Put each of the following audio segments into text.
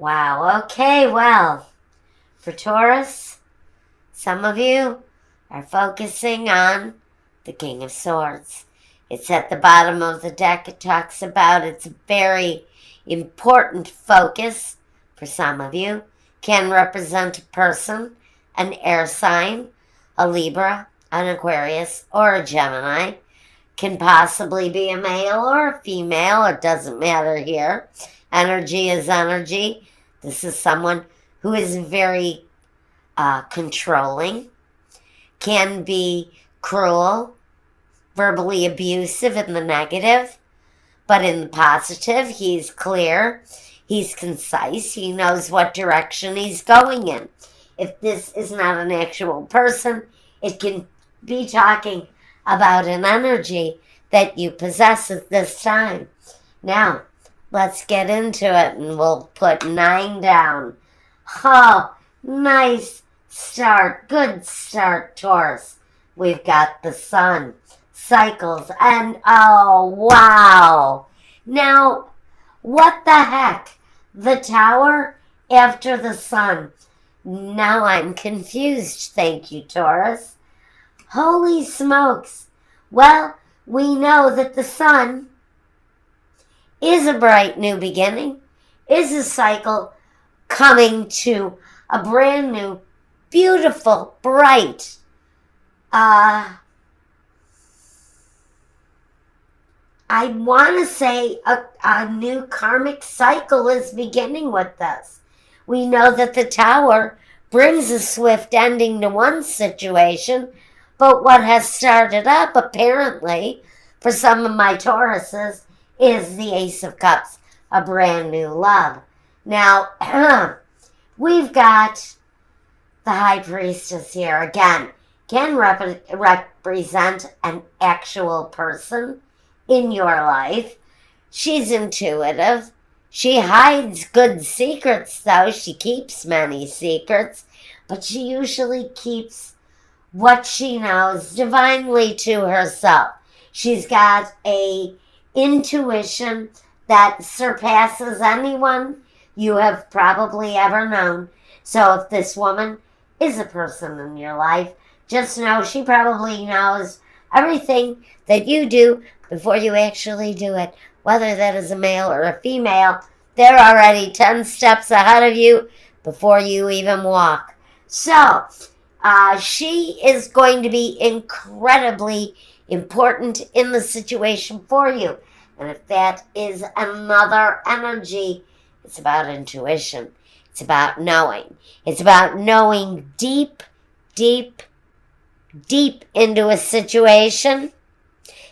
Wow, okay, well, for Taurus, some of you are focusing on the King of Swords. It's at the bottom of the deck. It talks about it's a very important focus for some of you. Can represent a person, an air sign, a Libra, an Aquarius, or a Gemini. Can possibly be a male or a female. It doesn't matter here. Energy is energy. This is someone who is very controlling, can be cruel, verbally abusive in the negative, but in the positive, he's clear, he's concise, he knows what direction he's going in. If this is not an actual person, it can be talking about an energy that you possess at this time. Now, let's get into it, and we'll put 9 down. Oh, nice start. Good start, Taurus. We've got the sun, cycles, and oh, wow. Now, what the heck? The tower after the sun. Now I'm confused, thank you, Taurus. Holy smokes. Well, we know that the sun is a bright new beginning, is a cycle coming to a brand new, beautiful, bright, I want to say a new karmic cycle is beginning with this. We know that the tower brings a swift ending to one situation, but what has started up, apparently, for some of my Tauruses, is the Ace of Cups, a brand new love. Now, we've got the High Priestess here. Again, can represent an actual person in your life. She's intuitive. She hides good secrets, though. She keeps many secrets, but she usually keeps what she knows divinely to herself. She's got a intuition that surpasses anyone you have probably ever known. So if this woman is a person in your life, just know she probably knows everything that you do before you actually do it. Whether that is a male or a female, they're already 10 steps ahead of you before you even walk. So, she is going to be incredibly important in the situation for you. And if that is another energy, it's about intuition. It's about knowing. It's about knowing deep, deep, deep into a situation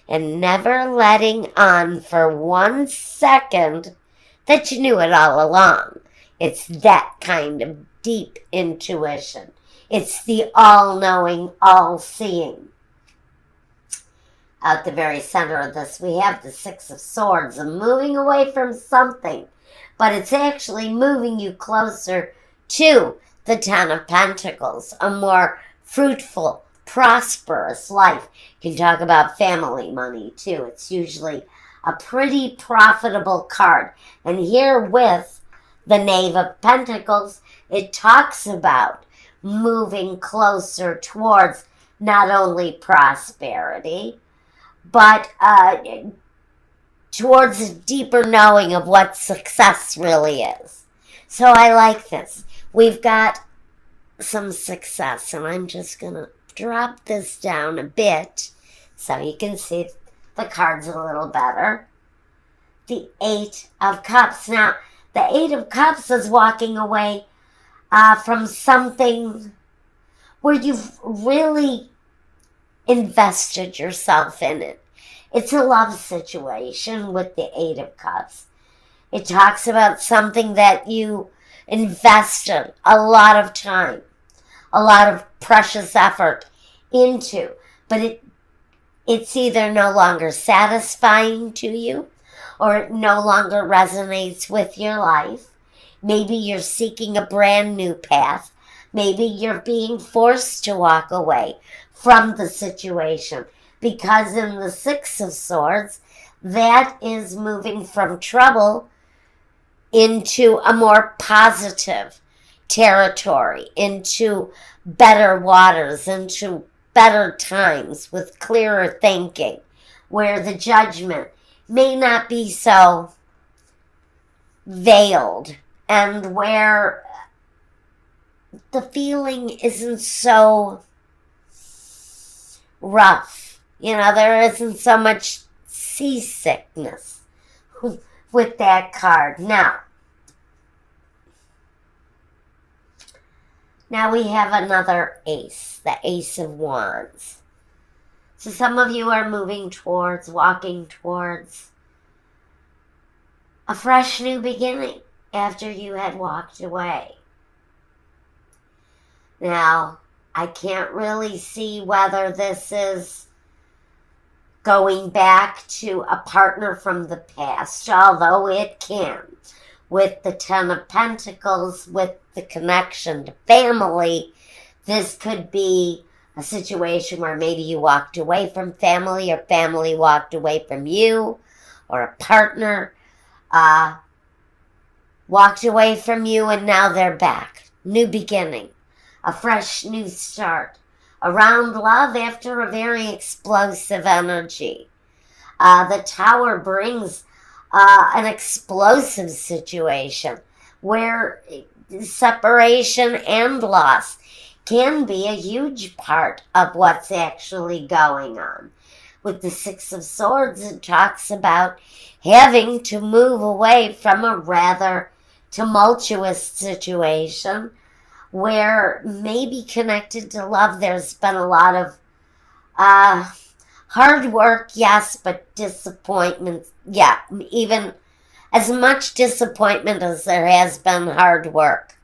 and never letting on for 1 second that you knew it all along. It's that kind of deep intuition. It's the all-knowing, all-seeing. At the very center of this, we have the Six of Swords, and moving away from something, but it's actually moving you closer to the Ten of Pentacles, a more fruitful, prosperous life. You can talk about family money, too. It's usually a pretty profitable card. And here with the Knave of Pentacles, it talks about moving closer towards not only prosperity, but towards a deeper knowing of what success really is. So I like this. We've got some success, and I'm just going to drop this down a bit so you can see the cards a little better. The Eight of Cups. Now, the Eight of Cups is walking away from something where you've really invested yourself in it. It's a love situation with the Eight of Cups. It talks about something that you invested a lot of time, a lot of precious effort into, but it's either no longer satisfying to you or it no longer resonates with your life. Maybe you're seeking a brand new path. Maybe you're being forced to walk away from the situation, because in the 6 of Swords, that is moving from trouble into a more positive territory, into better waters, into better times with clearer thinking, where the judgment may not be so veiled and where the feeling isn't so rough. There isn't so much seasickness with that card. Now we have another ace, the Ace of Wands. So some of you are walking towards a fresh new beginning after you had walked away. Now, I can't really see whether this is going back to a partner from the past, although it can. With the Ten of Pentacles, with the connection to family, this could be a situation where maybe you walked away from family or family walked away from you, or a partner walked away from you and now they're back. New beginning, a fresh new start around love after a very explosive energy. The Tower brings an explosive situation where separation and loss can be a huge part of what's actually going on. With the Six of Swords, it talks about having to move away from a rather tumultuous situation where maybe connected to love there's been a lot of hard work, yes, but disappointment, yeah, even as much disappointment as there has been hard work.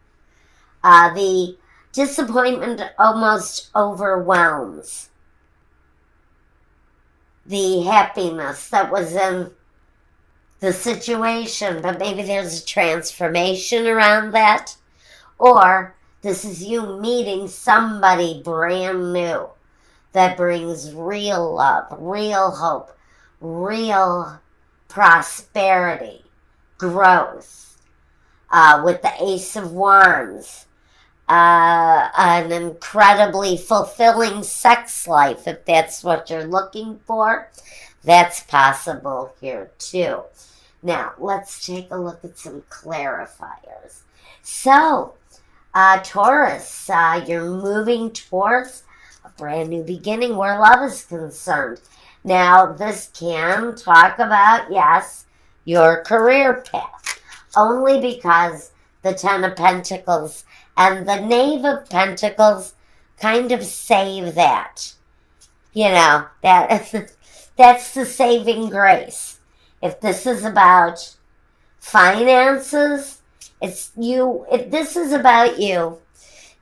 The disappointment almost overwhelms the happiness that was in the situation, but maybe there's a transformation around that, or this is you meeting somebody brand new that brings real love, real hope, real prosperity, growth. With the Ace of Wands, an incredibly fulfilling sex life, if that's what you're looking for, that's possible here too. Now, let's take a look at some clarifiers. So, Taurus, you're moving towards a brand new beginning where love is concerned. Now, this can talk about, yes, your career path, only because the Ten of Pentacles and the Knave of Pentacles kind of save that. That's the saving grace. If this is about finances, if this is about you,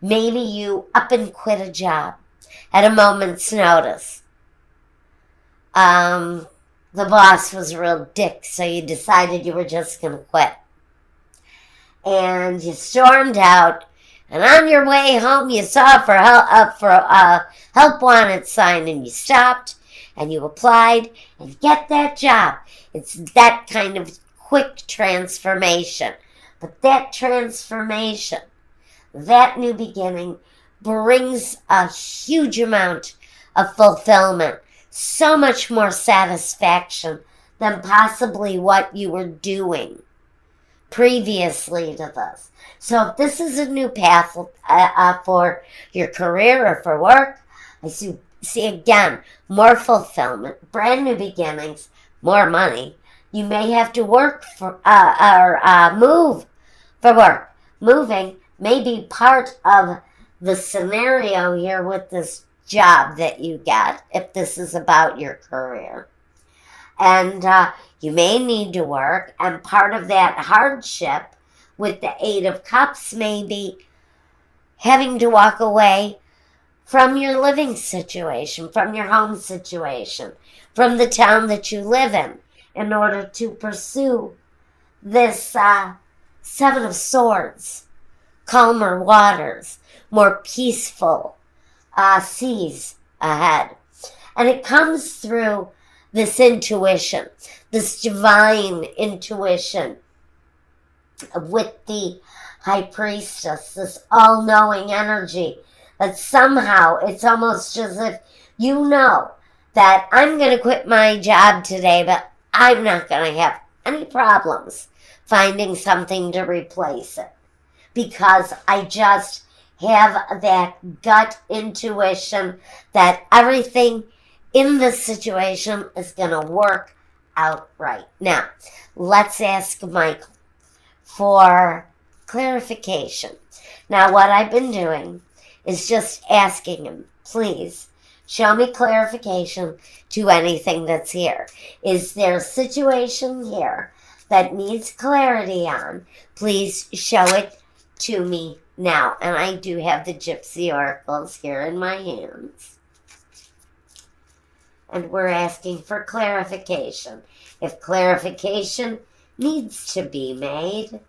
maybe you up and quit a job at a moment's notice. The boss was a real dick, so you decided you were just going to quit. And you stormed out, and on your way home you saw a help wanted sign, and you stopped, and you applied, and get that job. It's that kind of quick transformation. But that transformation, that new beginning, brings a huge amount of fulfillment, so much more satisfaction than possibly what you were doing previously to this. So if this is a new path for your career or for work, I see again more fulfillment, brand new beginnings, more money. You may have to work for or move for work. Moving may be part of the scenario here with this job that you get, if this is about your career. And you may need to work, and part of that hardship with the Eight of Cups may be having to walk away from your living situation, from your home situation, from the town that you live in order to pursue this Seven of Swords, calmer waters, more peaceful seas ahead. And it comes through this intuition, this divine intuition with the High Priestess, this all-knowing energy, that somehow it's almost as if you know that I'm going to quit my job today, but I'm not going to have any problems finding something to replace it, because I just have that gut intuition that everything in this situation is going to work out right. Now, let's ask Michael for clarification. Now, what I've been doing is just asking him, please, show me clarification to anything that's here. Is there a situation here that needs clarity on? Please show it to me now. And I do have the Gypsy Oracles here in my hands. And we're asking for clarification. If clarification needs to be made,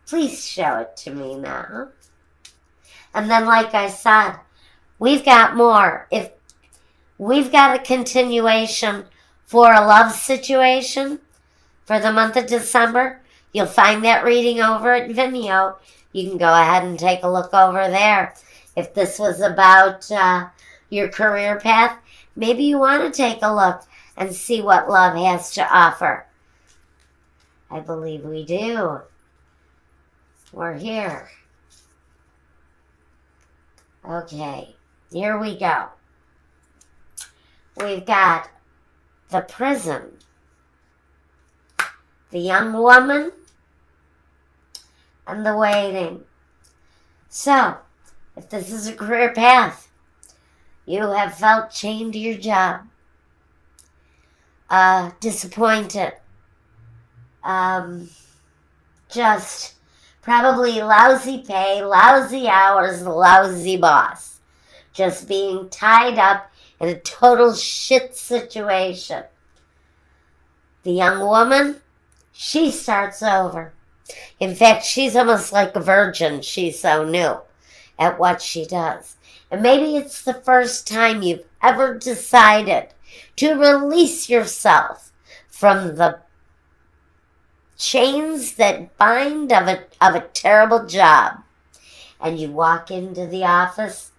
please show it to me now. And then, like I said, we've got more. If we've got a continuation for a love situation for the month of December, you'll find that reading over at Vimeo. You can go ahead and take a look over there. If this was about your career path, maybe you want to take a look and see what love has to offer. I believe we do. We're here. Okay, here we go. We've got the prison, the young woman, and the waiting. So, if this is a career path, you have felt chained to your job, disappointed, just probably lousy pay, lousy hours, lousy boss. Just being tied up in a total shit situation. The young woman, she starts over. In fact, she's almost like a virgin. She's so new at what she does. And maybe it's the first time you've ever decided to release yourself from the chains that bind of a terrible job. And you walk into the office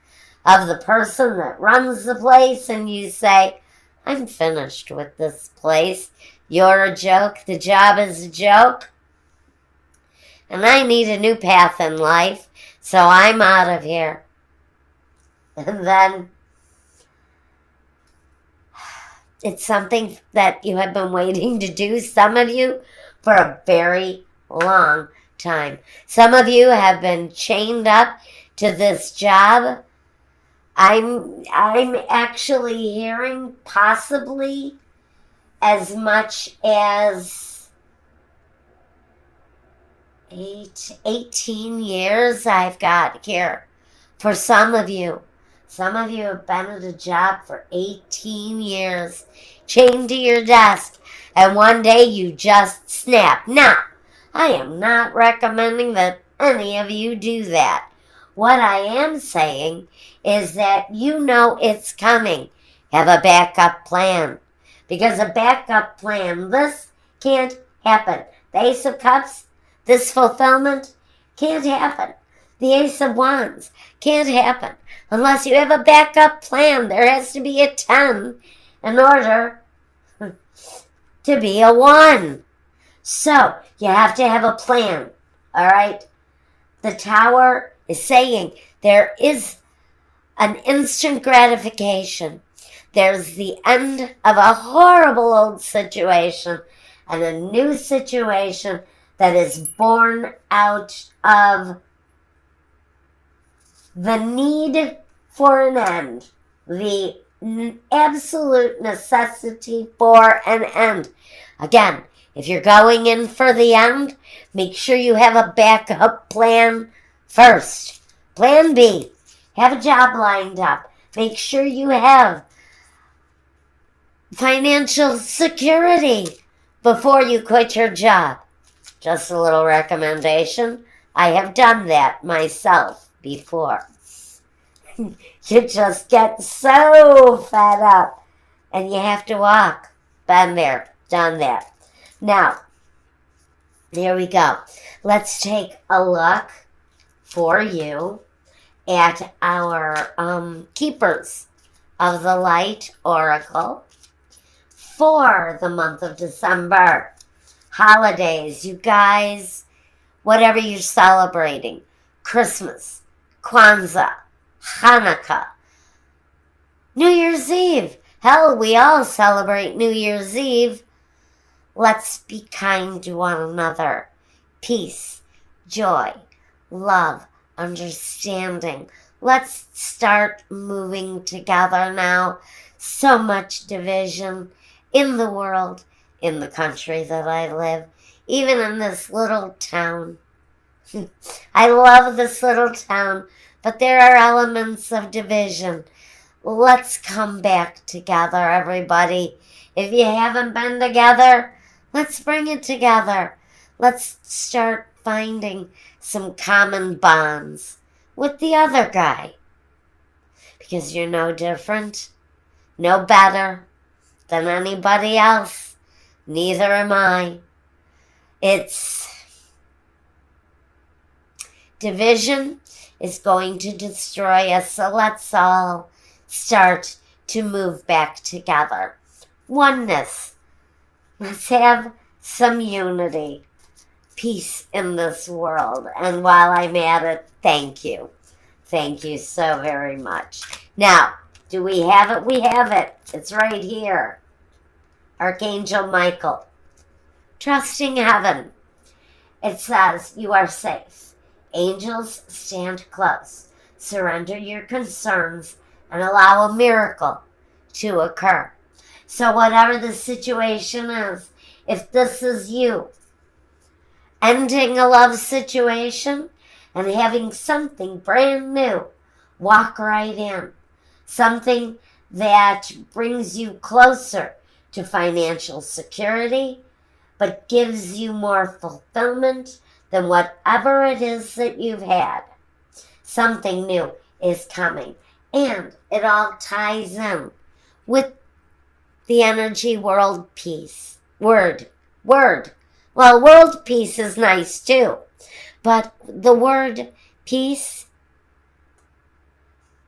of the person that runs the place and you say, I'm finished with this place. You're a joke. The job is a joke. And I need a new path in life, so I'm out of here. And then it's something that you have been waiting to do, some of you, for a very long time. Some of you have been chained up to this job. I'm actually hearing possibly as much as 18 years I've got here for some of you. Some of you have been at a job for 18 years, chained to your desk, and one day you just snap. Now, I am not recommending that any of you do that. What I am saying is that you know it's coming. Have a backup plan. Because a backup plan, this can't happen. The Ace of Cups, this fulfillment, can't happen. The Ace of Wands can't happen unless you have a backup plan. There has to be a 10 in order to be a 1. So, you have to have a plan, all right? The Tower is saying there is an instant gratification. There's the end of a horrible old situation and a new situation that is born out of the need for an end, the absolute necessity for an end. Again, if you're going in for the end, make sure you have a backup plan first. Plan B, have a job lined up. Make sure you have financial security before you quit your job. Just a little recommendation. I have done that myself before. You just get so fed up and you have to walk. Been there, done that. Now, here we go. Let's take a look for you at our Keepers of the Light Oracle for the month of December. Holidays, you guys, whatever you're celebrating, Christmas, Kwanzaa, Hanukkah, New Year's Eve. Hell, we all celebrate New Year's Eve. Let's be kind to one another. Peace, joy, love, understanding. Let's start moving together now. So much division in the world, in the country that I live, even in this little town. I love this little town, but there are elements of division. Let's come back together, everybody. If you haven't been together, let's bring it together. Let's start finding some common bonds with the other guy. Because you're no different, no better than anybody else. Neither am I. Division is going to destroy us, so let's all start to move back together. Oneness. Let's have some unity, peace in this world. And while I'm at it, thank you. Thank you so very much. Now, do we have it? We have it. It's right here. Archangel Michael. Trusting heaven. It says, you are safe. Angels stand close. Surrender your concerns and allow a miracle to occur. So whatever the situation is, if this is you ending a love situation and having something brand new walk right in, something that brings you closer to financial security, but gives you more fulfillment than whatever it is that you've had. Something new is coming. And it all ties in with the energy world peace. Word. Well, world peace is nice too. But the word peace